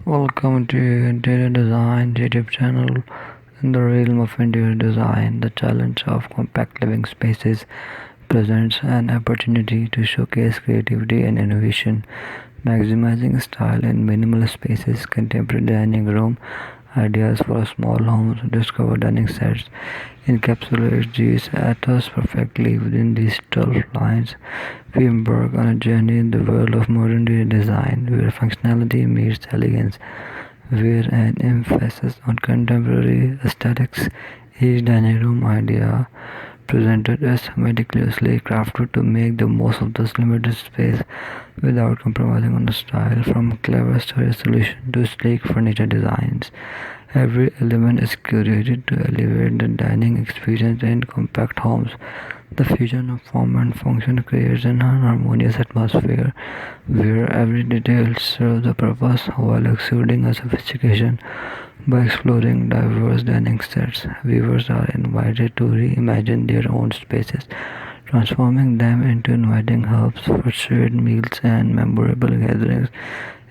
Welcome to Interior Design YouTube channel. In the realm of interior design, the challenge of compact living spaces presents an opportunity to showcase creativity and innovation, maximizing style in minimal spaces. Contemporary dining room ideas for small homes, discover dining sets, encapsulate these ethos perfectly within these 12 lines. We embark on a journey in the world of modern design, where functionality meets elegance, where an emphasis on contemporary aesthetics. Each dining room idea presented is meticulously crafted to make the most of this limited space without compromising on the style, from clever storage solution to sleek furniture designs. Every element is curated to elevate the dining experience in compact homes. The fusion of form and function creates an harmonious atmosphere where every detail serves a purpose while exuding a sophistication. By exploring diverse dining sets, viewers are invited to reimagine their own spaces, transforming them into inviting hubs for shared meals and memorable gatherings.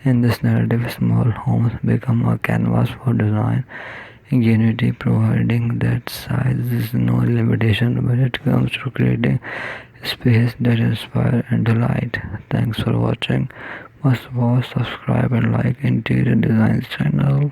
In this narrative, small homes become a canvas for design ingenuity, providing that size is no limitation when it comes to creating space that inspire and delight. Thanks for watching. Must watch, subscribe, and like Interior Designs channel.